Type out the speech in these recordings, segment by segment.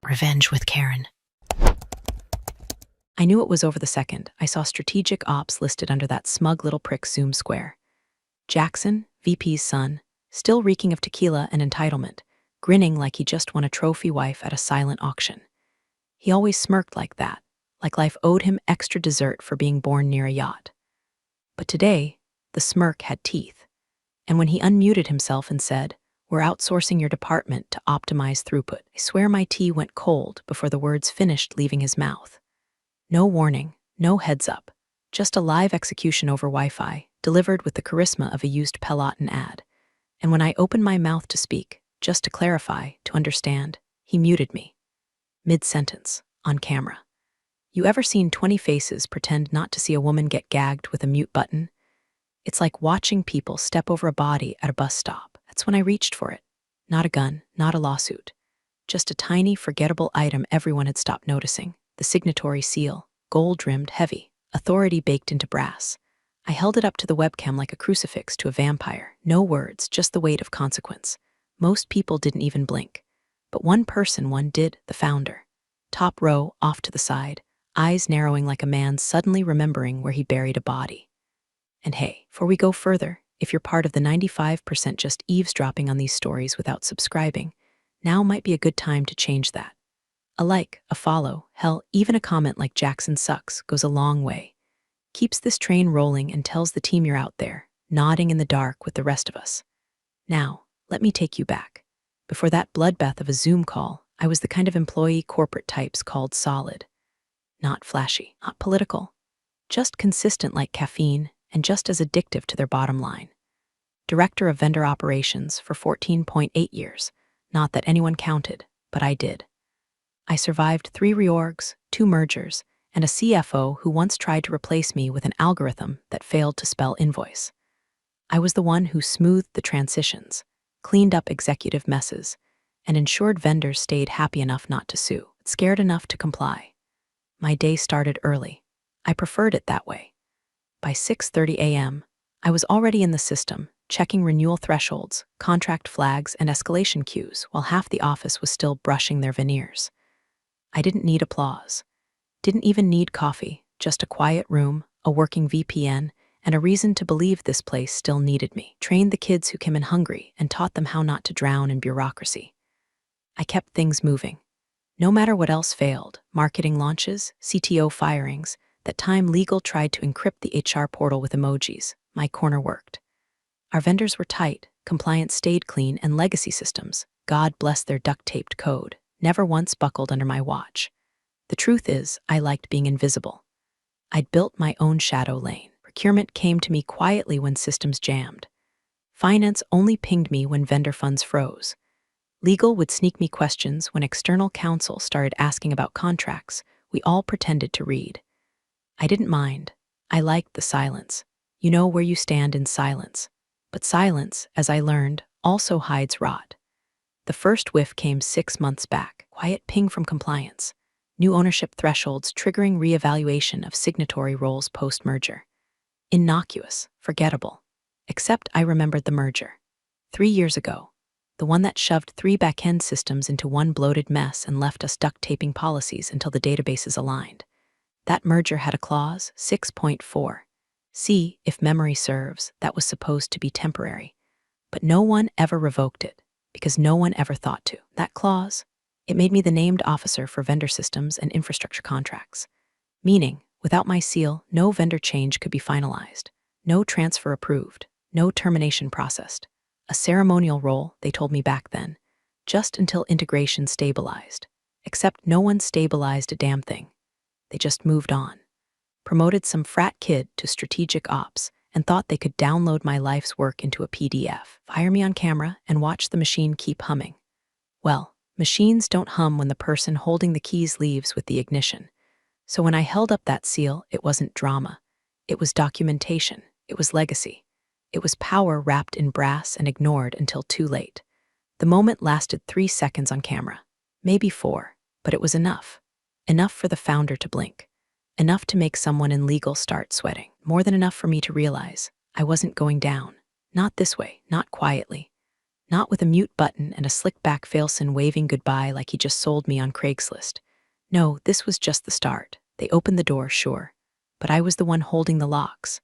Revenge with Karen. I knew it was over the second I saw strategic ops listed under that smug little prick Zoom square. Jackson, VP's son, still reeking of tequila and entitlement, grinning like he just won a trophy wife at a silent auction. He always smirked like that, like life owed him extra dessert for being born near a yacht. But today, the smirk had teeth. And when he unmuted himself and said, "We're outsourcing your department to optimize throughput," I swear my tea went cold before the words finished leaving his mouth. No warning, no heads up, just a live execution over Wi-Fi, delivered with the charisma of a used Peloton ad. And when I opened my mouth to speak, just to clarify, to understand, he muted me. Mid-sentence, on camera. You ever seen 20 faces pretend not to see a woman get gagged with a mute button? It's like watching people step over a body at a bus stop. That's when I reached for it. Not a gun, not a lawsuit. Just a tiny, forgettable item everyone had stopped noticing. The Signatory seal, gold-rimmed, heavy, authority baked into brass. I held it up to the webcam like a crucifix to a vampire. No words, just the weight of consequence. Most people didn't even blink. But one did, the founder. Top row, off to the side, eyes narrowing like a man suddenly remembering where he buried a body. And hey, before we go further, if you're part of the 95% just eavesdropping on these stories without subscribing, now might be a good time to change that. A like, a follow, hell, even a comment like "Jackson sucks" goes a long way. Keeps this train rolling and tells the team you're out there, nodding in the dark with the rest of us. Now, let me take you back. Before that bloodbath of a Zoom call, I was the kind of employee corporate types called solid. Not flashy, not political. Just consistent like caffeine and just as addictive to their bottom line. Director of vendor operations for 14.8 years. Not that anyone counted, but I did. I survived 3 reorgs, 2 mergers, and a CFO who once tried to replace me with an algorithm that failed to spell invoice. I was the one who smoothed the transitions, cleaned up executive messes, and ensured vendors stayed happy enough not to sue, scared enough to comply. My day started early. I preferred it that way. By 6:30 a.m., I was already in the system, checking renewal thresholds, contract flags, and escalation queues, while half the office was still brushing their veneers. I didn't need applause. Didn't even need coffee, just a quiet room, a working VPN, and a reason to believe this place still needed me. Trained the kids who came in hungry and taught them how not to drown in bureaucracy. I kept things moving. No matter what else failed, marketing launches, CTO firings, that time legal tried to encrypt the HR portal with emojis, my corner worked. Our vendors were tight, compliance stayed clean, and legacy systems, God bless their duct-taped code, never once buckled under my watch. The truth is, I liked being invisible. I'd built my own shadow lane. Procurement came to me quietly when systems jammed. Finance only pinged me when vendor funds froze. Legal would sneak me questions when external counsel started asking about contracts we all pretended to read. I didn't mind. I liked the silence. You know where you stand in silence. But silence, as I learned, also hides rot. The first whiff came 6 months back. Quiet ping from compliance. New ownership thresholds triggering reevaluation of signatory roles post-merger. Innocuous, forgettable. Except I remembered the merger. 3 years ago. The one that shoved 3 back-end systems into one bloated mess and left us duct-taping policies until the databases aligned. That merger had a clause, 6.4. See, if memory serves, that was supposed to be temporary. But no one ever revoked it, because no one ever thought to. That clause, it made me the named officer for vendor systems and infrastructure contracts. Meaning, without my seal, no vendor change could be finalized, no transfer approved, no termination processed. A ceremonial role, they told me back then, just until integration stabilized. Except no one stabilized a damn thing. They just moved on. Promoted some frat kid to strategic ops and thought they could download my life's work into a PDF, fire me on camera, and watch the machine keep humming. Well, machines don't hum when the person holding the keys leaves with the ignition. So when I held up that seal, it wasn't drama. It was documentation. It was legacy. It was power wrapped in brass and ignored until too late. The moment lasted 3 seconds on camera. Maybe 4, but it was enough. Enough for the founder to blink. Enough to make someone in legal start sweating. More than enough for me to realize I wasn't going down. Not this way, not quietly. Not with a mute button and a slick-back failson waving goodbye like he just sold me on Craigslist. No, this was just the start. They opened the door, sure, but I was the one holding the locks.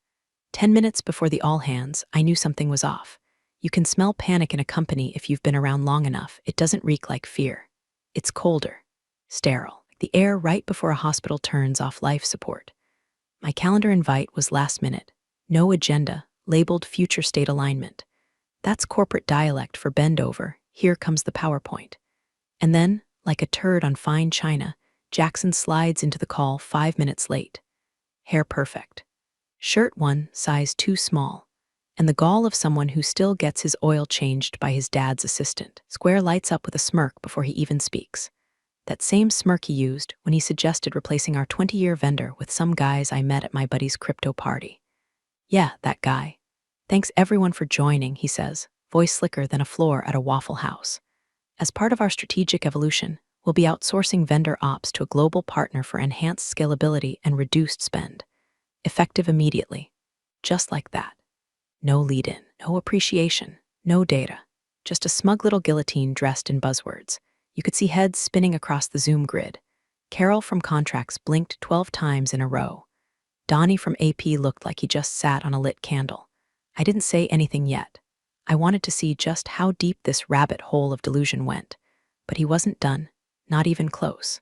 10 minutes before the all-hands, I knew something was off. You can smell panic in a company if you've been around long enough. It doesn't reek like fear. It's colder, sterile, like the air right before a hospital turns off life support. My calendar invite was last minute. No agenda, labeled future state alignment. That's corporate dialect for bend over. Here comes the PowerPoint. And then, like a turd on fine china, Jackson slides into the call 5 minutes late. Hair perfect. Shirt one size too small. And the gall of someone who still gets his oil changed by his dad's assistant. Square lights up with a smirk before he even speaks. That same smirk he used when he suggested replacing our 20-year vendor with some guys I met at my buddy's crypto party. Yeah, that guy. Thanks everyone for joining, he says, voice slicker than a floor at a Waffle House. As part of our strategic evolution, we'll be outsourcing vendor ops to a global partner for enhanced scalability and reduced spend. Effective immediately. Just like that. No lead-in, no appreciation, no data. Just a smug little guillotine dressed in buzzwords. You could see heads spinning across the Zoom grid. Carol from Contracts blinked 12 times in a row. Donnie from AP looked like he just sat on a lit candle. I didn't say anything yet. I wanted to see just how deep this rabbit hole of delusion went. But he wasn't done, not even close.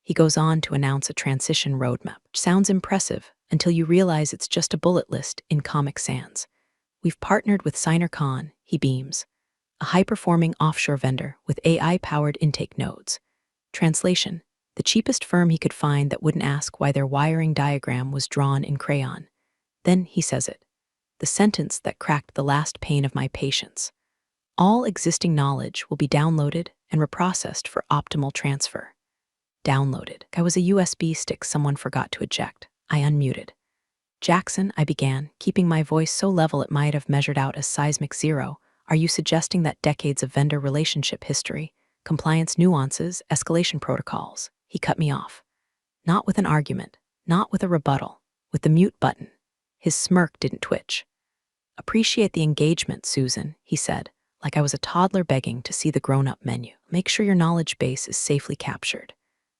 He goes on to announce a transition roadmap, which sounds impressive until you realize it's just a bullet list in Comic Sans. We've partnered with Signatory, he beams, a high-performing offshore vendor with AI-powered intake nodes. Translation: the cheapest firm he could find that wouldn't ask why their wiring diagram was drawn in crayon. Then he says it. The sentence that cracked the last pane of my patience. All existing knowledge will be downloaded and reprocessed for optimal transfer. Downloaded. I was a USB stick someone forgot to eject. I unmuted. Jackson, I began, keeping my voice so level it might have measured out as seismic zero. Are you suggesting that decades of vendor relationship history, compliance nuances, escalation protocols? He cut me off. Not with an argument, not with a rebuttal, with the mute button. His smirk didn't twitch. Appreciate the engagement, Susan, he said, like I was a toddler begging to see the grown-up menu. Make sure your knowledge base is safely captured.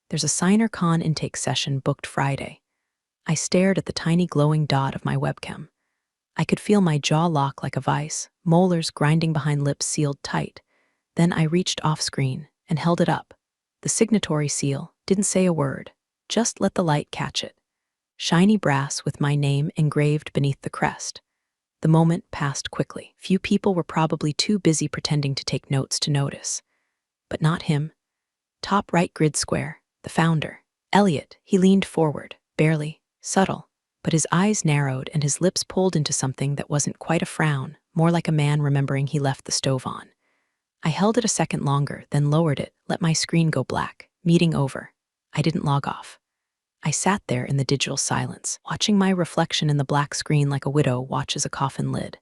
There's a SignerCon intake session booked Friday. I stared at the tiny glowing dot of my webcam. I could feel my jaw lock like a vice, molars grinding behind lips sealed tight. Then I reached off-screen and held it up. The Signatory seal didn't say a word, just let the light catch it. Shiny brass with my name engraved beneath the crest. The moment passed quickly. Few people were probably too busy pretending to take notes to notice. But not him. Top right grid square, the founder. Elliot, he leaned forward, barely, subtle, but his eyes narrowed and his lips pulled into something that wasn't quite a frown, more like a man remembering he left the stove on. I held it a second longer, then lowered it, let my screen go black. Meeting over. I didn't log off. I sat there in the digital silence, watching my reflection in the black screen like a widow watches a coffin lid.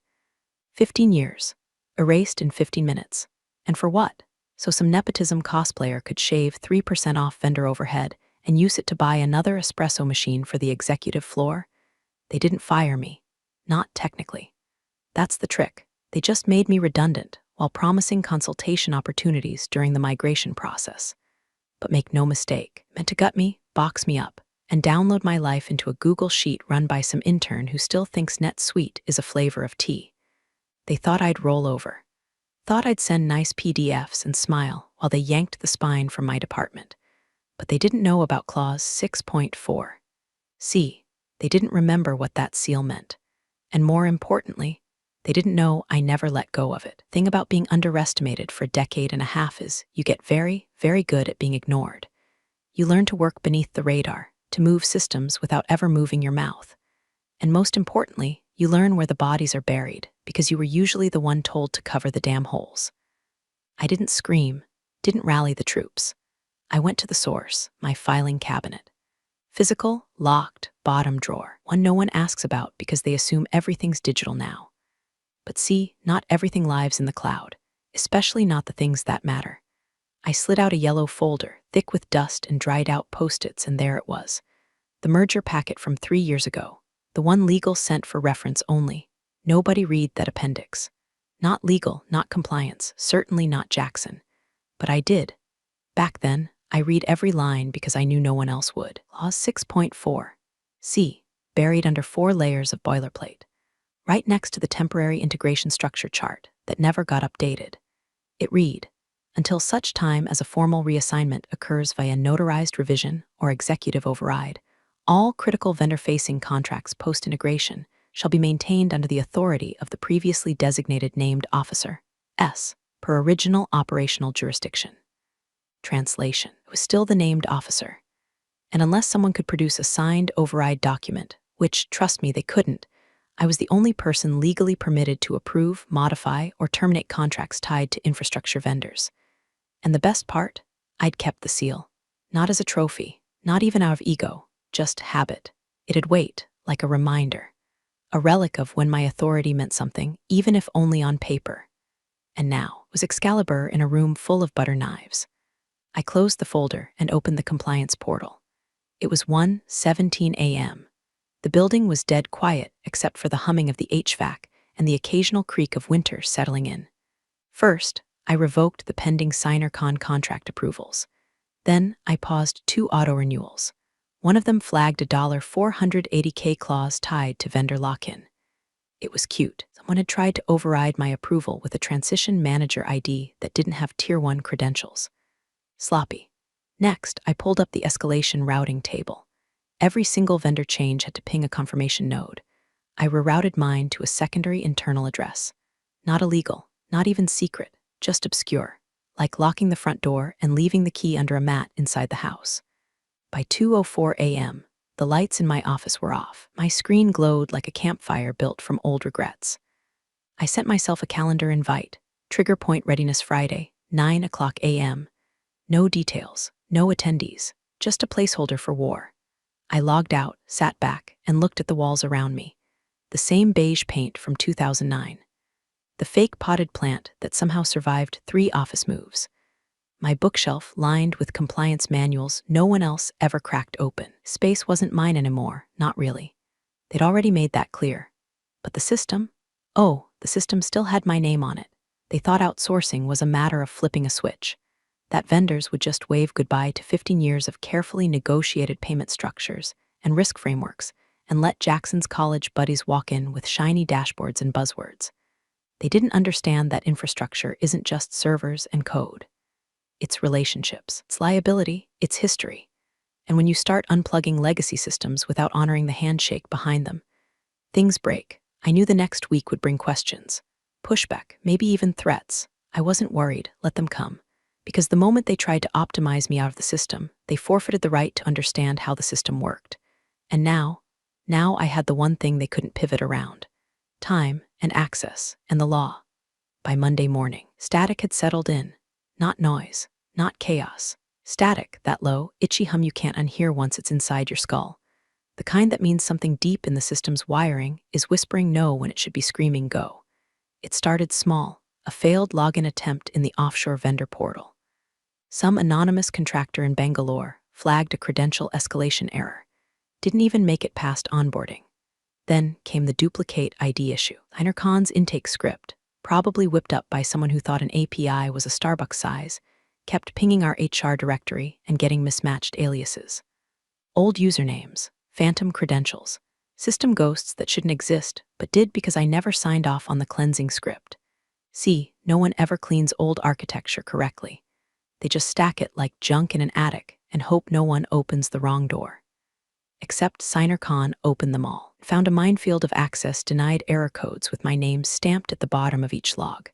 15 years. Erased in 15 minutes. And for what? So some nepotism cosplayer could shave 3% off vendor overhead and use it to buy another espresso machine for the executive floor? They didn't fire me. Not technically. That's the trick. They just made me redundant while promising consultation opportunities during the migration process. But make no mistake, meant to gut me, box me up, and download my life into a Google Sheet run by some intern who still thinks NetSuite is a flavor of tea. They thought I'd roll over. Thought I'd send nice PDFs and smile while they yanked the spine from my department. But they didn't know about Clause 6.4. See, they didn't remember what that seal meant. And more importantly, they didn't know I never let go of it. Thing about being underestimated for a decade and a half is you get very, very good at being ignored. You learn to work beneath the radar, to move systems without ever moving your mouth. And most importantly, you learn where the bodies are buried because you were usually the one told to cover the damn holes. I didn't scream, didn't rally the troops. I went to the source, my filing cabinet. Physical, locked, bottom drawer, one no one asks about because they assume everything's digital now. But see, not everything lives in the cloud, especially not the things that matter. I slid out a yellow folder, thick with dust and dried out Post-its, and there it was. The merger packet from 3 years ago, the one legal sent for reference only. Nobody read that appendix. Not legal, not compliance, certainly not Jackson. But I did. Back then, I read every line because I knew no one else would. Clause 6.4. C. Buried under 4 layers of boilerplate. Right next to the temporary integration structure chart that never got updated. It read, until such time as a formal reassignment occurs via notarized revision or executive override, all critical vendor-facing contracts post-integration shall be maintained under the authority of the previously designated named officer, S, per original operational jurisdiction. Translation: it was still the named officer. And unless someone could produce a signed override document, which, trust me, they couldn't, I was the only person legally permitted to approve, modify, or terminate contracts tied to infrastructure vendors. And the best part? I'd kept the seal. Not as a trophy, not even out of ego, just habit. It'd wait, like a reminder. A relic of when my authority meant something, even if only on paper. And now was Excalibur in a room full of butter knives. I closed the folder and opened the compliance portal. It was 1:17 a.m. The building was dead quiet except for the humming of the HVAC and the occasional creak of winter settling in. First, I revoked the pending Signatory contract approvals. Then, I paused 2 auto-renewals. One of them flagged a $480K clause tied to vendor lock-in. It was cute. Someone had tried to override my approval with a transition manager ID that didn't have Tier 1 credentials. Sloppy. Next, I pulled up the escalation routing table. Every single vendor change had to ping a confirmation node. I rerouted mine to a secondary internal address. Not illegal, not even secret, just obscure, like locking the front door and leaving the key under a mat inside the house. By 2:04 a.m., the lights in my office were off. My screen glowed like a campfire built from old regrets. I sent myself a calendar invite, Trigger Point Readiness Friday, 9:00 a.m. No details, no attendees, just a placeholder for war. I logged out, sat back, and looked at the walls around me. The same beige paint from 2009. The fake potted plant that somehow survived 3 office moves. My bookshelf lined with compliance manuals no one else ever cracked open. Space wasn't mine anymore, not really. They'd already made that clear. But the system? Oh, the system still had my name on it. They thought outsourcing was a matter of flipping a switch. That vendors would just wave goodbye to 15 years of carefully negotiated payment structures and risk frameworks and let Jackson's college buddies walk in with shiny dashboards and buzzwords. They didn't understand that infrastructure isn't just servers and code. It's relationships, it's liability, it's history. And when you start unplugging legacy systems without honoring the handshake behind them, things break. I knew the next week would bring questions, pushback, maybe even threats. I wasn't worried, let them come. Because the moment they tried to optimize me out of the system, they forfeited the right to understand how the system worked. And now I had the one thing they couldn't pivot around: time and access and the law. By Monday morning, static had settled in. Not noise, not chaos. Static, that low, itchy hum you can't unhear once it's inside your skull. The kind that means something deep in the system's wiring is whispering no when it should be screaming go. It started small, a failed login attempt in the offshore vendor portal. Some anonymous contractor in Bangalore flagged a credential escalation error. Didn't even make it past onboarding. Then came the duplicate ID issue. Signatory's intake script, probably whipped up by someone who thought an API was a Starbucks size, kept pinging our HR directory and getting mismatched aliases. Old usernames, phantom credentials, system ghosts that shouldn't exist but did because I never signed off on the cleansing script. See, no one ever cleans old architecture correctly. They just stack it like junk in an attic and hope no one opens the wrong door. Except Signatory opened them all. Found a minefield of access denied error codes with my name stamped at the bottom of each log.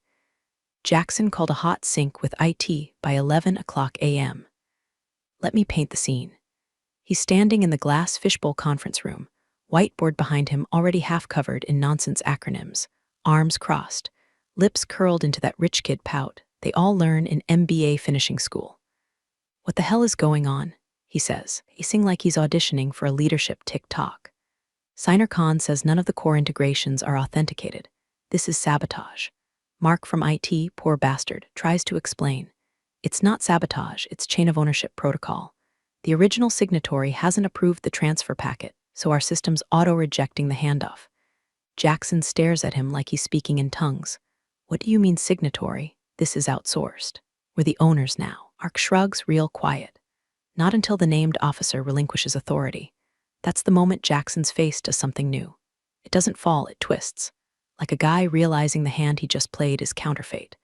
Jackson called a hot sync with IT by 11:00 a.m. Let me paint the scene. He's standing in the glass fishbowl conference room, whiteboard behind him already half covered in nonsense acronyms, arms crossed, lips curled into that rich kid pout they all learn in MBA finishing school. What the hell is going on? He says, pacing like he's auditioning for a leadership TikTok. Signatory says none of the core integrations are authenticated. This is sabotage. Mark from IT, poor bastard, tries to explain. It's not sabotage, it's chain of ownership protocol. The original signatory hasn't approved the transfer packet, so our system's auto-rejecting the handoff. Jackson stares at him like he's speaking in tongues. What do you mean signatory? This is outsourced. We're the owners now. Ark shrugs, real quiet. Not until the named officer relinquishes authority. That's the moment Jackson's face does something new. It doesn't fall, it twists. Like a guy realizing the hand he just played is counterfeit.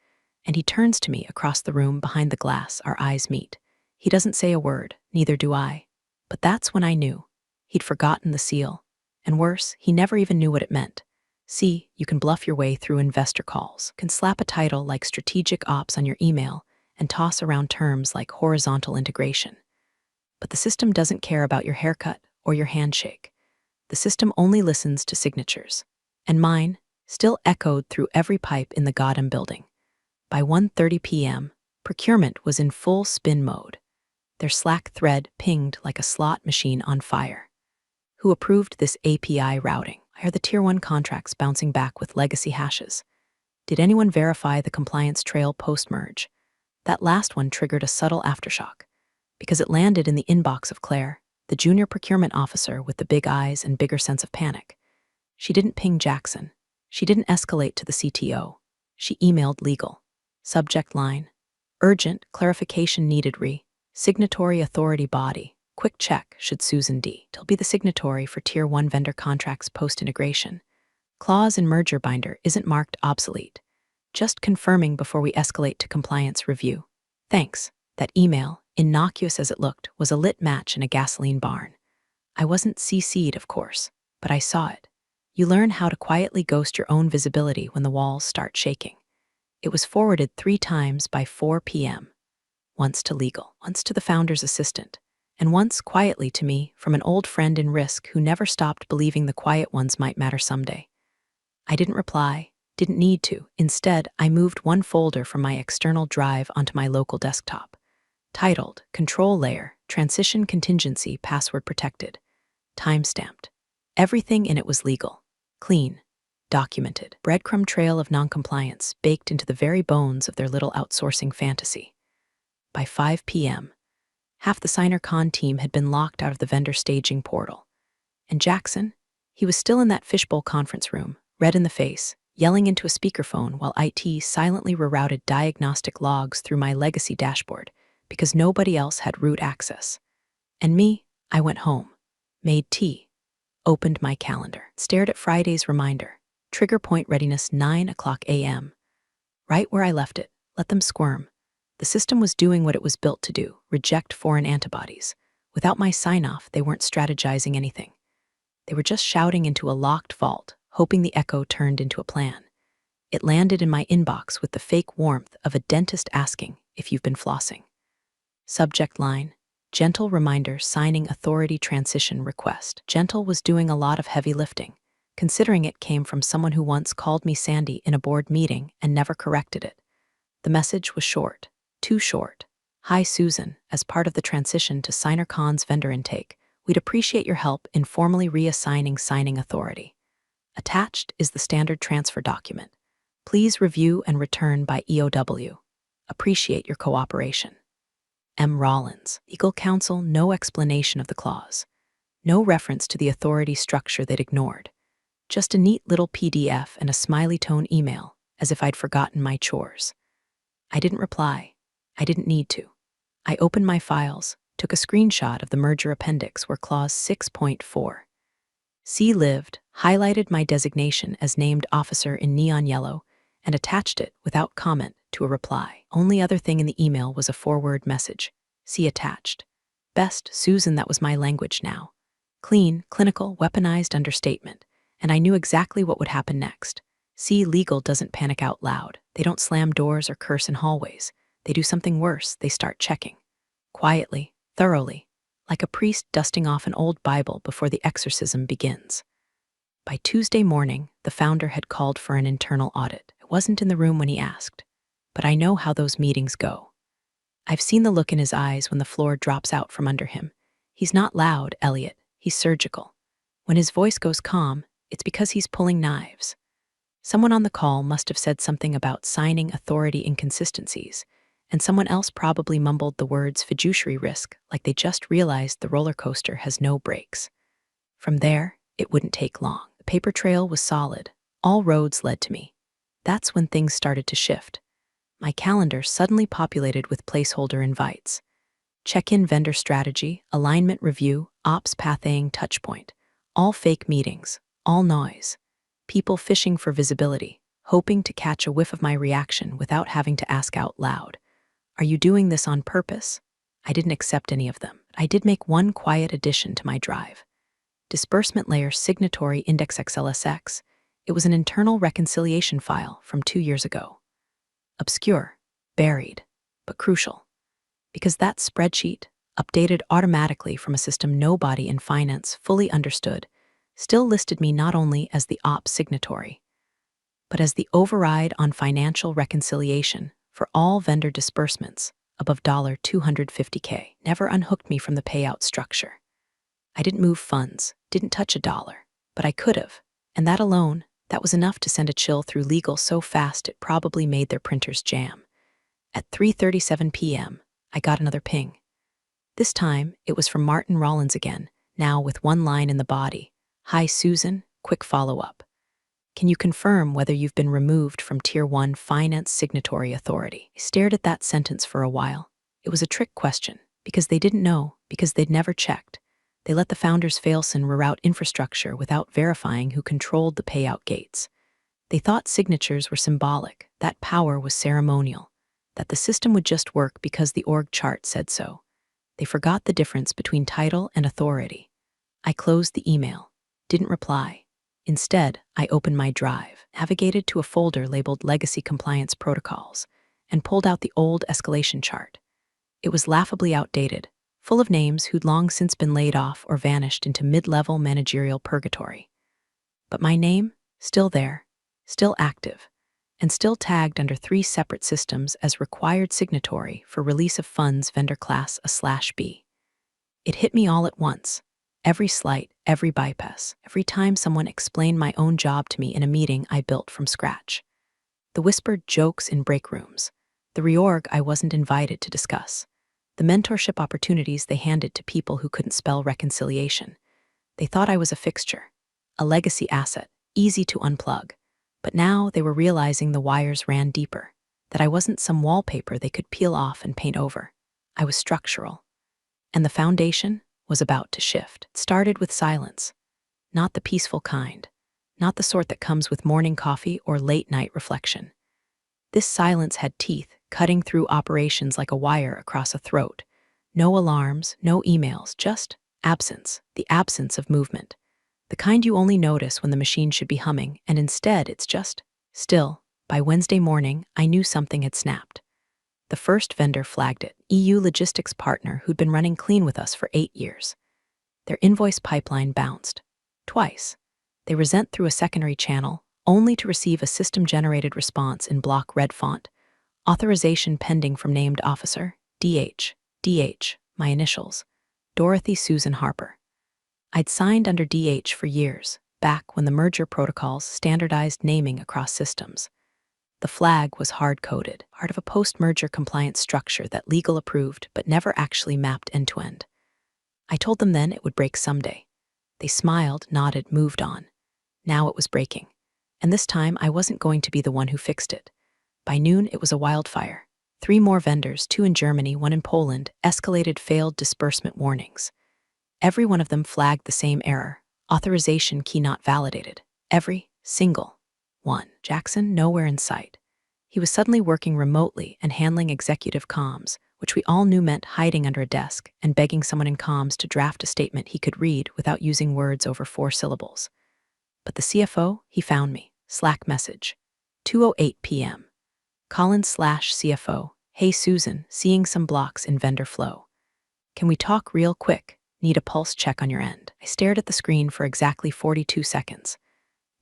And he turns to me across the room behind the glass, our eyes meet. He doesn't say a word, neither do I. But that's when I knew. He'd forgotten the seal. And worse, he never even knew what it meant. See, you can bluff your way through investor calls, can slap a title like strategic ops on your email, and toss around terms like horizontal integration. But the system doesn't care about your haircut or your handshake. The system only listens to signatures. And mine still echoed through every pipe in the Gotham building. By 1:30 p.m., procurement was in full spin mode. Their Slack thread pinged like a slot machine on fire. Who approved this API routing? Why are the Tier 1 contracts bouncing back with legacy hashes? Did anyone verify the compliance trail post-merge? That last one triggered a subtle aftershock, because it landed in the inbox of Claire, the junior procurement officer with the big eyes and bigger sense of panic. She didn't ping Jackson. She didn't escalate to the CTO. She emailed legal. Subject line: urgent, clarification needed signatory authority body. Quick check, should Susan D. Till be the signatory for Tier 1 vendor contracts post-integration. Clause in merger binder isn't marked obsolete. Just confirming before we escalate to compliance review. Thanks. That email, innocuous as it looked, was a lit match in a gasoline barn. I wasn't CC'd, of course, but I saw it. You learn how to quietly ghost your own visibility when the walls start shaking. It was forwarded 3 times by 4 p.m. Once to legal, once to the founder's assistant, and once quietly to me from an old friend in risk who never stopped believing the quiet ones might matter someday. I didn't reply, didn't need to. Instead, I moved one folder from my external drive onto my local desktop, titled Control Layer, Transition Contingency Password Protected, time-stamped. Everything in it was legal, clean, documented. Breadcrumb trail of noncompliance baked into the very bones of their little outsourcing fantasy. By 5 p.m., half the SignerCon team had been locked out of the vendor staging portal. And Jackson? He was still in that fishbowl conference room, red in the face, yelling into a speakerphone while IT silently rerouted diagnostic logs through my legacy dashboard because nobody else had root access. And me, I went home, made tea, opened my calendar, stared at Friday's reminder, trigger point readiness 9 o'clock a.m. Right where I left it, let them squirm. The system was doing what it was built to do, reject foreign antibodies. Without my sign-off, they weren't strategizing anything. They were just shouting into a locked vault, hoping the echo turned into a plan. It landed in my inbox with the fake warmth of a dentist asking if you've been flossing. Subject line: gentle reminder signing authority transition request. Gentle was doing a lot of heavy lifting, considering it came from someone who once called me Sandy in a board meeting and never corrected it. The message was short. Too short. Hi, Susan. As part of the transition to SignerCon's vendor intake, we'd appreciate your help in formally reassigning signing authority. Attached is the standard transfer document. Please review and return by EOW. Appreciate your cooperation. M. Rollins, legal counsel, no explanation of the clause. No reference to the authority structure they'd ignored. Just a neat little PDF and a smiley tone email, as if I'd forgotten my chores. I didn't reply. I didn't need to. I opened my files, took a screenshot of the merger appendix where clause 6.4 C lived, highlighted my designation as named officer in neon yellow, and attached it without comment to a reply. Only other thing in the email was a forward message. See attached. Best, Susan, that was my language now. Clean, clinical, weaponized understatement. And I knew exactly what would happen next. See, legal doesn't panic out loud. They don't slam doors or curse in hallways. They do something worse. They start checking. Quietly, thoroughly, like a priest dusting off an old Bible before the exorcism begins. By Tuesday morning, the founder had called for an internal audit. I wasn't in the room when he asked, but I know how those meetings go. I've seen the look in his eyes when the floor drops out from under him. He's not loud, Elliot. He's surgical. When his voice goes calm, it's because he's pulling knives. Someone on the call must have said something about signing authority inconsistencies, and someone else probably mumbled the words fiduciary risk like they just realized the roller coaster has no brakes. From there, it wouldn't take long. The paper trail was solid. All roads led to me. That's when things started to shift. My calendar suddenly populated with placeholder invites. Check-in vendor strategy, alignment review, ops pathing touchpoint. All fake meetings, all noise. People fishing for visibility, hoping to catch a whiff of my reaction without having to ask out loud. Are you doing this on purpose? I didn't accept any of them. I did make one quiet addition to my drive. Disbursement layer Signatory index XLSX. It was an internal reconciliation file from 2 years ago. Obscure, buried, but crucial. Because that spreadsheet, updated automatically from a system nobody in finance fully understood, still listed me not only as the ops signatory, but as the override on financial reconciliation for all vendor disbursements above $250K. Never unhooked me from the payout structure. I didn't move funds, didn't touch a dollar, but I could have, and that alone, that was enough to send a chill through legal so fast it probably made their printers jam. At 3:37 p.m., I got another ping. This time, it was from Martin Rollins again, now with one line in the body. Hi, Susan, quick follow-up. Can you confirm whether you've been removed from Tier 1 Finance Signatory Authority? I stared at that sentence for a while. It was a trick question, because they didn't know, because they'd never checked. They let the founders failson reroute infrastructure without verifying who controlled the payout gates. They thought signatures were symbolic, that power was ceremonial, that the system would just work because the org chart said so. They forgot the difference between title and authority. I closed the email, didn't reply. Instead, I opened my drive, navigated to a folder labeled Legacy Compliance Protocols, and pulled out the old escalation chart. It was laughably outdated, full of names who'd long since been laid off or vanished into mid-level managerial purgatory. But my name, still there, still active, and still tagged under 3 separate systems as required signatory for release of funds vendor class A/B. It hit me all at once. Every slight, every bypass, every time someone explained my own job to me in a meeting I built from scratch. The whispered jokes in break rooms, the reorg I wasn't invited to discuss, the mentorship opportunities they handed to people who couldn't spell reconciliation. They thought I was a fixture, a legacy asset, easy to unplug. But now they were realizing the wires ran deeper, that I wasn't some wallpaper they could peel off and paint over. I was structural. And the foundation was about to shift. It started with silence, not the peaceful kind, not the sort that comes with morning coffee or late-night reflection. This silence had teeth, cutting through operations like a wire across a throat. No alarms, no emails, just absence, the absence of movement. The kind you only notice when the machine should be humming, and instead it's just still. By Wednesday morning, I knew something had snapped. The first vendor flagged it, EU logistics partner who'd been running clean with us for 8 years. Their invoice pipeline bounced. Twice. They resent through a secondary channel, only to receive a system-generated response in block red font. Authorization pending from named officer, DH, my initials, Dorothy Susan Harper. I'd signed under DH for years, back when the merger protocols standardized naming across systems. The flag was hard-coded, part of a post-merger compliance structure that legal approved but never actually mapped end-to-end. I told them then it would break someday. They smiled, nodded, moved on. Now it was breaking. And this time I wasn't going to be the one who fixed it. By noon, it was a wildfire. 3 more vendors, 2 in Germany, 1 in Poland, escalated failed disbursement warnings. Every one of them flagged the same error, authorization key not validated. Every single one. Jackson, nowhere in sight. He was suddenly working remotely and handling executive comms, which we all knew meant hiding under a desk and begging someone in comms to draft a statement he could read without using words over 4 syllables. But the CFO, he found me. Slack message. 2:08 p.m. Collins/CFO. Hey Susan, seeing some blocks in vendor flow. Can we talk real quick? Need a pulse check on your end. I stared at the screen for exactly 42 seconds.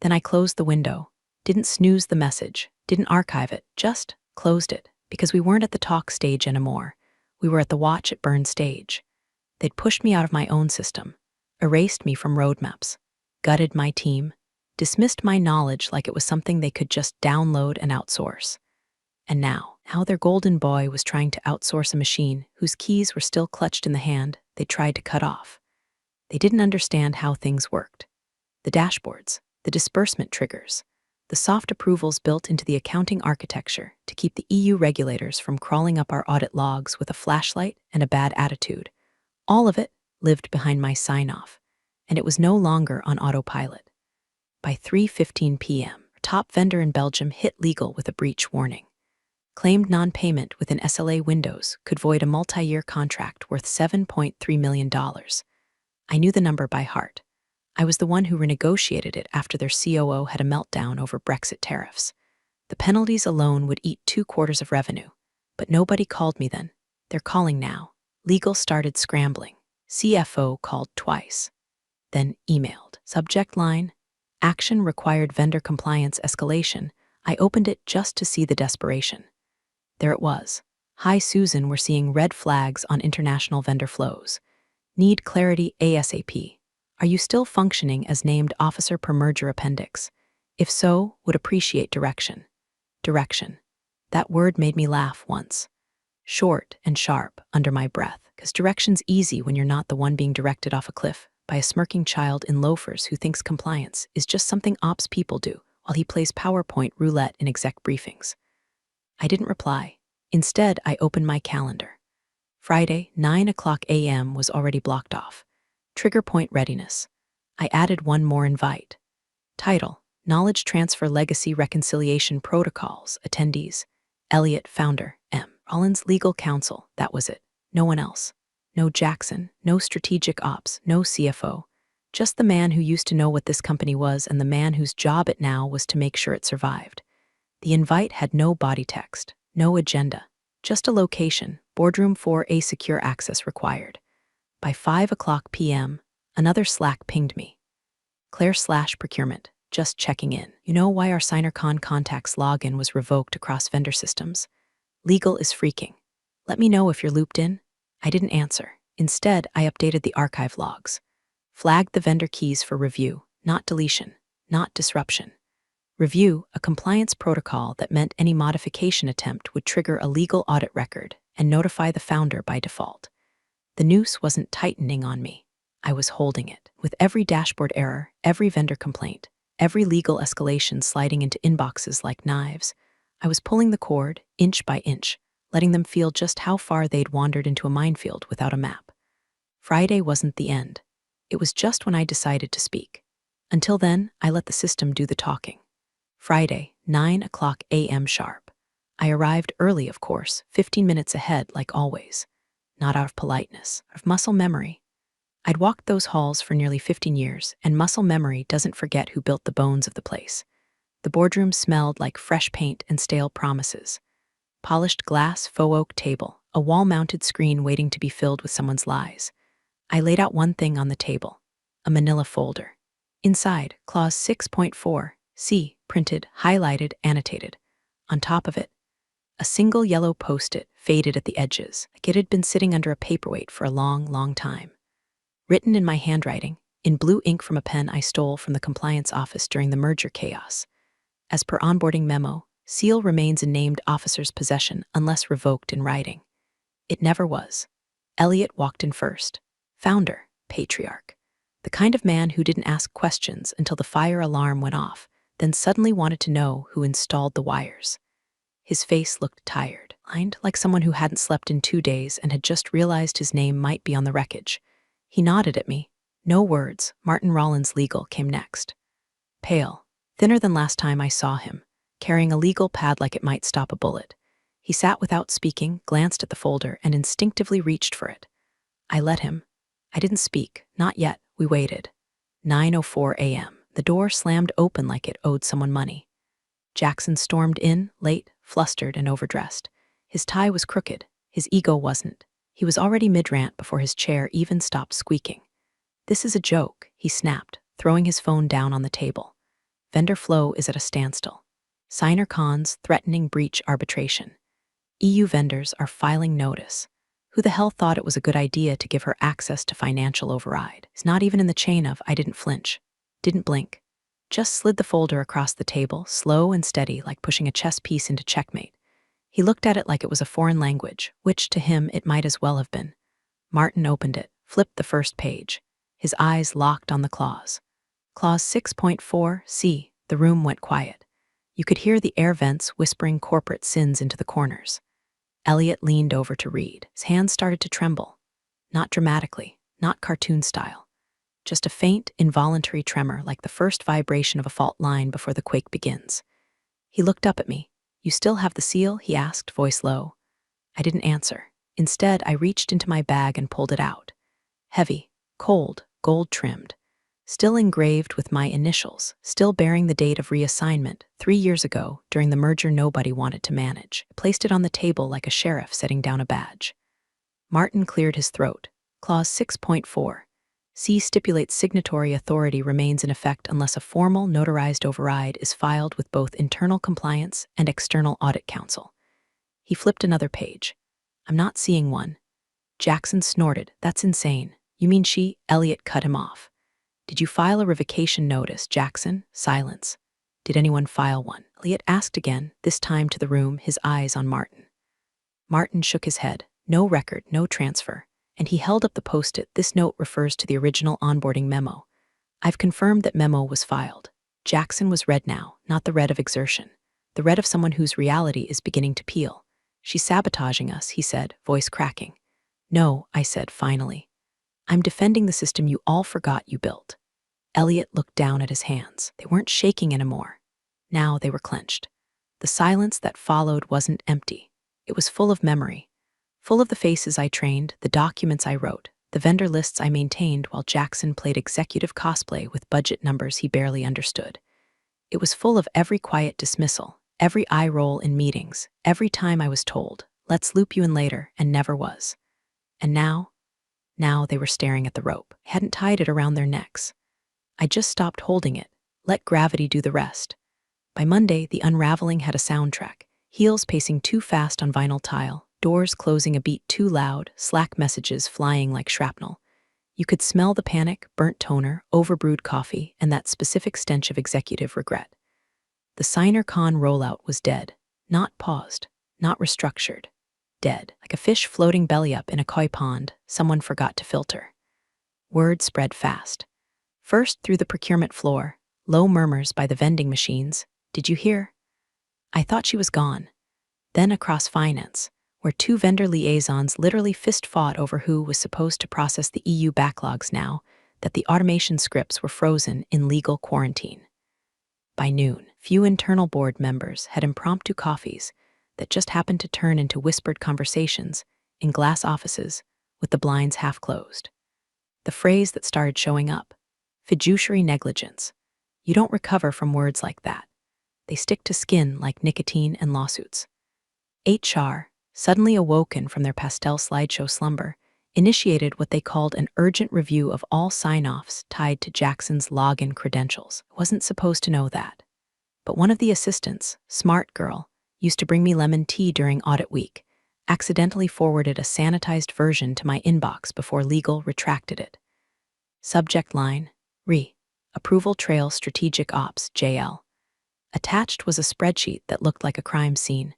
Then I closed the window, didn't snooze the message, didn't archive it, just closed it, because we weren't at the talk stage anymore. We were at the watch it burn stage. They'd pushed me out of my own system, erased me from roadmaps, gutted my team, dismissed my knowledge like it was something they could just download and outsource. And now their golden boy was trying to outsource a machine whose keys were still clutched in the hand they tried to cut off. They didn't understand how things worked. The dashboards, the disbursement triggers, The soft approvals built into the accounting architecture to keep the EU regulators from crawling up our audit logs with a flashlight and a bad attitude. All of it lived behind my sign-off, and it was no longer on autopilot. By 3:15 p.m., our top vendor in Belgium hit legal with a breach warning. Claimed non-payment within SLA windows could void a multi-year contract worth $7.3 million. I knew the number by heart. I was the one who renegotiated it after their COO had a meltdown over Brexit tariffs. The penalties alone would eat 2/4 of revenue. But nobody called me then. They're calling now. Legal started scrambling. CFO called twice. Then emailed. Subject line: Action required vendor compliance escalation. I opened it just to see the desperation. There it was. Hi Susan, we're seeing red flags on international vendor flows. Need clarity ASAP. Are you still functioning as named officer per merger appendix? If so, would appreciate direction. Direction. That word made me laugh once. Short and sharp, under my breath, because direction's easy when you're not the one being directed off a cliff by a smirking child in loafers who thinks compliance is just something ops people do while he plays PowerPoint roulette in exec briefings. I didn't reply. Instead, I opened my calendar. Friday, 9:00 a.m. was already blocked off. Trigger point readiness. I added one more invite. Title: Knowledge Transfer Legacy Reconciliation Protocols. Attendees: Elliot, founder, M. Rollins, legal counsel. That was it. No one else. No Jackson, no strategic ops, no CFO. Just the man who used to know what this company was and the man whose job it now was to make sure it survived. The invite had no body text, no agenda, just a location, boardroom 4A, secure access required. By 5:00 p.m., another Slack pinged me. Claire/procurement, just checking in. You know why our SignerCon contacts login was revoked across vendor systems? Legal is freaking. Let me know if you're looped in. I didn't answer. Instead, I updated the archive logs. Flagged the vendor keys for review, not deletion, not disruption. Review, a compliance protocol that meant any modification attempt would trigger a legal audit record and notify the founder by default. The noose wasn't tightening on me. I was holding it. With every dashboard error, every vendor complaint, every legal escalation sliding into inboxes like knives, I was pulling the cord, inch by inch, letting them feel just how far they'd wandered into a minefield without a map. Friday wasn't the end. It was just when I decided to speak. Until then, I let the system do the talking. Friday, 9:00 a.m. sharp. I arrived early, of course, 15 minutes ahead like always. Not out of politeness, out of muscle memory. I'd walked those halls for nearly 15 years, and muscle memory doesn't forget who built the bones of the place. The boardroom smelled like fresh paint and stale promises. Polished glass faux oak table, a wall-mounted screen waiting to be filled with someone's lies. I laid out one thing on the table, a manila folder. Inside, clause 6.4, C, printed, highlighted, annotated. On top of it, a single yellow post-it, faded at the edges, like it had been sitting under a paperweight for a long, long time. Written in my handwriting, in blue ink from a pen I stole from the compliance office during the merger chaos. As per onboarding memo, seal remains in named officer's possession unless revoked in writing. It never was. Elliot walked in first. Founder, patriarch. The kind of man who didn't ask questions until the fire alarm went off, then suddenly wanted to know who installed the wires. His face looked tired, lined like someone who hadn't slept in 2 days and had just realized his name might be on the wreckage. He nodded at me. No words. Martin Rollins Legal came next. Pale, thinner than last time I saw him, carrying a legal pad like it might stop a bullet. He sat without speaking, glanced at the folder, and instinctively reached for it. I let him. I didn't speak. Not yet. We waited. 9:04 a.m. The door slammed open like it owed someone money. Jackson stormed in, late, flustered, and overdressed. His tie was crooked. His ego wasn't. He was already mid-rant before his chair even stopped squeaking. This is a joke, he snapped, throwing his phone down on the table. Vendor flow is at a standstill. Signer cons threatening breach arbitration. EU vendors are filing notice. Who the hell thought it was a good idea to give her access to financial override? It's not even in the chain of I didn't flinch, didn't blink. Just slid the folder across the table, slow and steady, like pushing a chess piece into checkmate. He looked at it like it was a foreign language, which to him it might as well have been. Martin opened it, flipped the first page. His eyes locked on the clause. Clause 6.4, C. The room went quiet. You could hear the air vents whispering corporate sins into the corners. Elliot leaned over to read. His hands started to tremble. Not dramatically, not cartoon style. Just a faint, involuntary tremor like the first vibration of a fault line before the quake begins. He looked up at me. "You still have the seal?" he asked, voice low. I didn't answer. Instead, I reached into my bag and pulled it out. Heavy, cold, gold-trimmed. Still engraved with my initials, still bearing the date of reassignment, 3 years ago, during the merger nobody wanted to manage. I placed it on the table like a sheriff setting down a badge. Martin cleared his throat. Clause 6.4. C stipulates signatory authority remains in effect unless a formal, notarized override is filed with both internal compliance and external audit counsel. He flipped another page. "I'm not seeing one." Jackson snorted. "That's insane." "You mean she?" Elliot cut him off. "Did you file a revocation notice, Jackson?" Silence. "Did anyone file one?" Elliot asked again, this time to the room, his eyes on Martin. Martin shook his head. "No record, no transfer." And he held up the post-it. "This note refers to the original onboarding memo. I've confirmed that memo was filed." Jackson was red now, not the red of exertion. The red of someone whose reality is beginning to peel. "She's sabotaging us," he said, voice cracking. "No," I said finally. "I'm defending the system you all forgot you built." Elliot looked down at his hands. They weren't shaking anymore. Now they were clenched. The silence that followed wasn't empty. It was full of memory. Full of the faces I trained, the documents I wrote, the vendor lists I maintained while Jackson played executive cosplay with budget numbers he barely understood. It was full of every quiet dismissal, every eye roll in meetings, every time I was told, "Let's loop you in later," and never was. And now they were staring at the rope. I hadn't tied it around their necks. I just stopped holding it, let gravity do the rest. By Monday, the unraveling had a soundtrack, heels pacing too fast on vinyl tile, doors closing a beat too loud, Slack messages flying like shrapnel. You could smell the panic, burnt toner, overbrewed coffee, and that specific stench of executive regret. The SignerCon rollout was dead, not paused, not restructured. Dead, like a fish floating belly up in a koi pond someone forgot to filter. Word spread fast. First through the procurement floor, low murmurs by the vending machines. "Did you hear?" I thought she was gone. Then across finance, where 2 vendor liaisons literally fist-fought over who was supposed to process the EU backlogs now that the automation scripts were frozen in legal quarantine. By noon, few internal board members had impromptu coffees that just happened to turn into whispered conversations in glass offices with the blinds half closed. The phrase that started showing up: fiduciary negligence. You don't recover from words like that. They stick to skin like nicotine and lawsuits. HR, suddenly awoken from their pastel slideshow slumber, initiated what they called an urgent review of all sign-offs tied to Jackson's login credentials. I wasn't supposed to know that. But one of the assistants, smart girl, used to bring me lemon tea during audit week, accidentally forwarded a sanitized version to my inbox before legal retracted it. Subject line: Approval Trail Strategic Ops, JL. Attached was a spreadsheet that looked like a crime scene.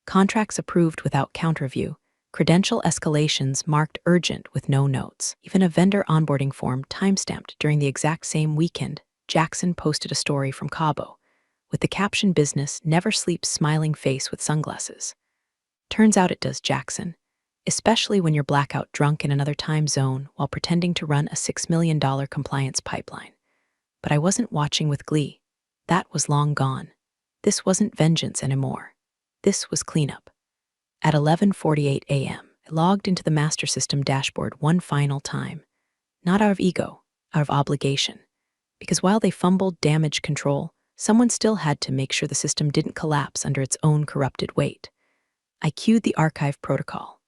Contracts approved without counterview, credential escalations marked urgent with no notes. Even a vendor onboarding form timestamped during the exact same weekend. Jackson posted a story from Cabo, with the caption "Business Never Sleeps Smiling Face with Sunglasses." Turns out it does, Jackson, especially when you're blackout drunk in another time zone while pretending to run a $6 million compliance pipeline. But I wasn't watching with glee. That was long gone. This wasn't vengeance anymore. This was cleanup. At 11:48 a.m., I logged into the master system dashboard one final time. Not out of ego, out of obligation. Because while they fumbled damage control, someone still had to make sure the system didn't collapse under its own corrupted weight. I queued the archive protocol,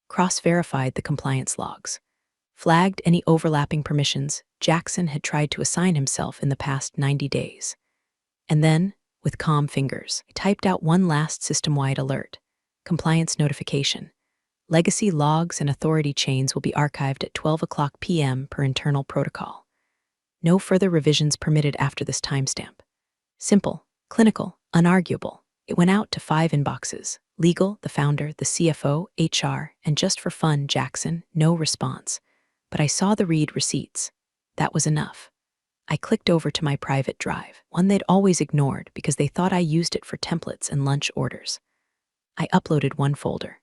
cross-verified the compliance logs, flagged any overlapping permissions Jackson had tried to assign himself in the past 90 days. And then, with calm fingers, I typed out one last system-wide alert: compliance notification. Legacy logs and authority chains will be archived at 12:00 p.m. per internal protocol. No further revisions permitted after this timestamp. Simple, clinical, unarguable. It went out to 5 inboxes: legal, the founder, the CFO, HR, and just for fun, Jackson. No response. But I saw the read receipts. That was enough. I clicked over to my private drive, one they'd always ignored because they thought I used it for templates and lunch orders. I uploaded one folder.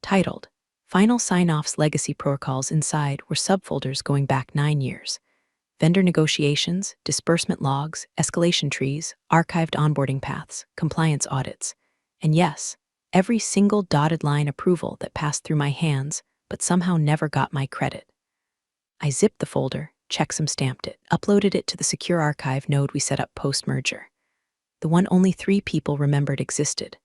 Titled, Final Sign-Offs Legacy Protocols. Inside were subfolders going back 9 years. Vendor negotiations, disbursement logs, escalation trees, archived onboarding paths, compliance audits. And yes, every single dotted line approval that passed through my hands but somehow never got my credit. I zipped the folder, checksum stamped it, uploaded it to the secure archive node we set up post-merger. The one only 3 people remembered existed.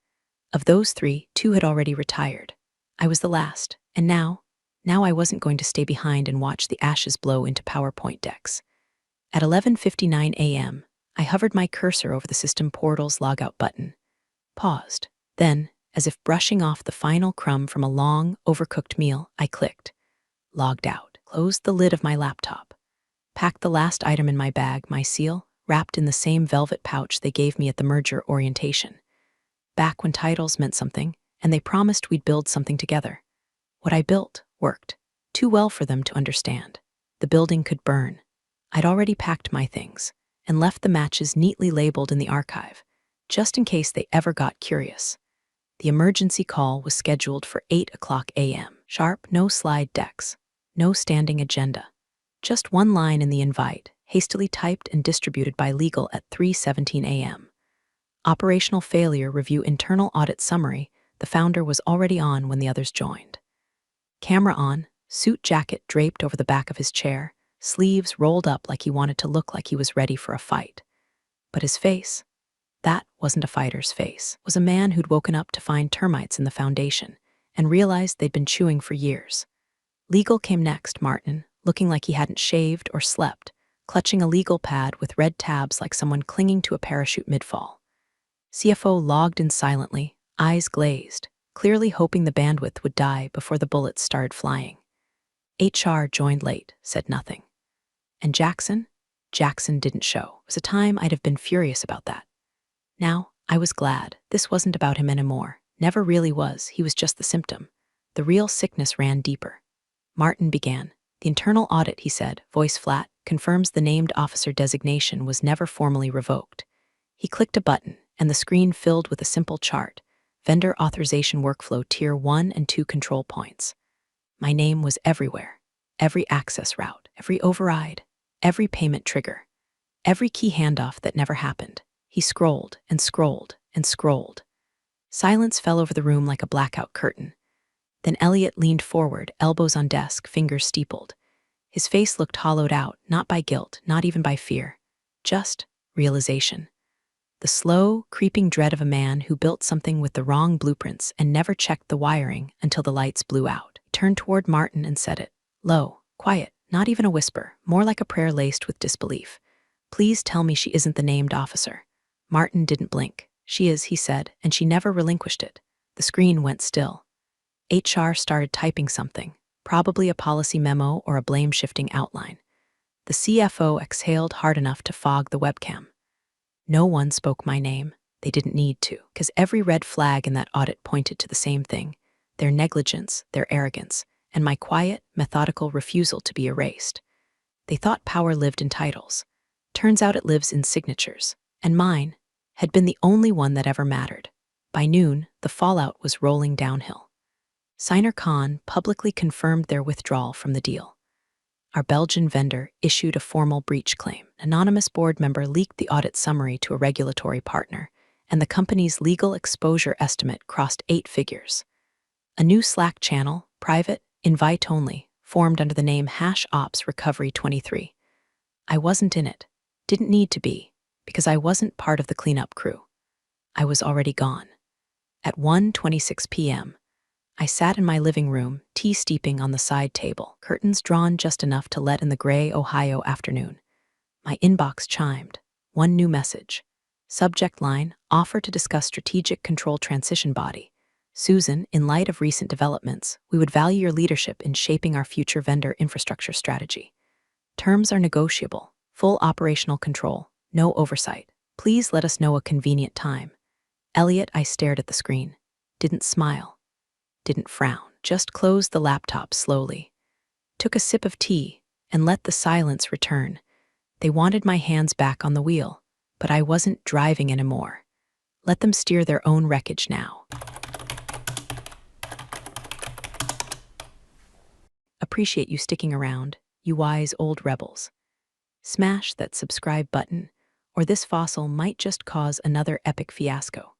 Of those 3, 2 had already retired. I was the last, and now I wasn't going to stay behind and watch the ashes blow into PowerPoint decks. At 11:59 a.m., I hovered my cursor over the system portal's logout button, paused. Then, as if brushing off the final crumb from a long, overcooked meal, I clicked. Logged out, closed the lid of my laptop, packed the last item in my bag, my seal, wrapped in the same velvet pouch they gave me at the merger orientation. Back when titles meant something, and they promised we'd build something together. What I built worked, too well for them to understand. The building could burn. I'd already packed my things, and left the matches neatly labeled in the archive, just in case they ever got curious. The emergency call was scheduled for 8 a.m. Sharp, no slide decks, no standing agenda. Just one line in the invite, hastily typed and distributed by legal at 3:17 a.m. Operational failure review internal audit summary. The founder was already on when the others joined. Camera on, suit jacket draped over the back of his chair, sleeves rolled up like he wanted to look like he was ready for a fight. But his face, that wasn't a fighter's face, was a man who'd woken up to find termites in the foundation and realized they'd been chewing for years. Legal came next, Martin, looking like he hadn't shaved or slept, clutching a legal pad with red tabs like someone clinging to a parachute mid-fall. CFO logged in silently, eyes glazed, clearly hoping the bandwidth would die before the bullets started flying. HR joined late, said nothing. And Jackson? Jackson didn't show. It was a time I'd have been furious about that. Now, I was glad. This wasn't about him anymore. Never really was. He was just the symptom. The real sickness ran deeper. Martin began. The internal audit, he said, voice flat, confirms the named officer designation was never formally revoked. He clicked a button, and the screen filled with a simple chart. Vendor authorization workflow tier 1 and 2 control points. My name was everywhere. Every access route, every override, every payment trigger, every key handoff that never happened. He scrolled and scrolled and scrolled. Silence fell over the room like a blackout curtain. Then Elliot leaned forward, elbows on desk, fingers steepled. His face looked hollowed out, not by guilt, not even by fear. Just realization. The slow, creeping dread of a man who built something with the wrong blueprints and never checked the wiring until the lights blew out. He turned toward Martin and said it. Low, quiet, not even a whisper, more like a prayer laced with disbelief. Please tell me she isn't the named officer. Martin didn't blink. She is, he said, and she never relinquished it. The screen went still. HR started typing something, probably a policy memo or a blame-shifting outline. The CFO exhaled hard enough to fog the webcam. No one spoke my name. They didn't need to, because every red flag in that audit pointed to the same thing: their negligence, their arrogance, and my quiet, methodical refusal to be erased. They thought power lived in titles. Turns out it lives in signatures, and mine had been the only one that ever mattered. By noon, the fallout was rolling downhill. Signer Khan publicly confirmed their withdrawal from the deal. Our Belgian vendor issued a formal breach claim. An anonymous board member leaked the audit summary to a regulatory partner, and the company's legal exposure estimate crossed 8 figures. A new Slack channel, private, invite only, formed under the name #Ops Recovery 23. I wasn't in it, didn't need to be, because I wasn't part of the cleanup crew. I was already gone. At 1:26 p.m., I sat in my living room, tea steeping on the side table, curtains drawn just enough to let in the gray Ohio afternoon. My inbox chimed. One new message. Subject line, offer to discuss strategic control transition body. Susan, in light of recent developments, we would value your leadership in shaping our future vendor infrastructure strategy. Terms are negotiable, full operational control, no oversight. Please let us know a convenient time. Elliot, I stared at the screen. Didn't smile. Didn't frown, just closed the laptop slowly. Took a sip of tea and let the silence return. They wanted my hands back on the wheel, but I wasn't driving anymore. Let them steer their own wreckage now. Appreciate you sticking around, you wise old rebels. Smash that subscribe button, or this fossil might just cause another epic fiasco.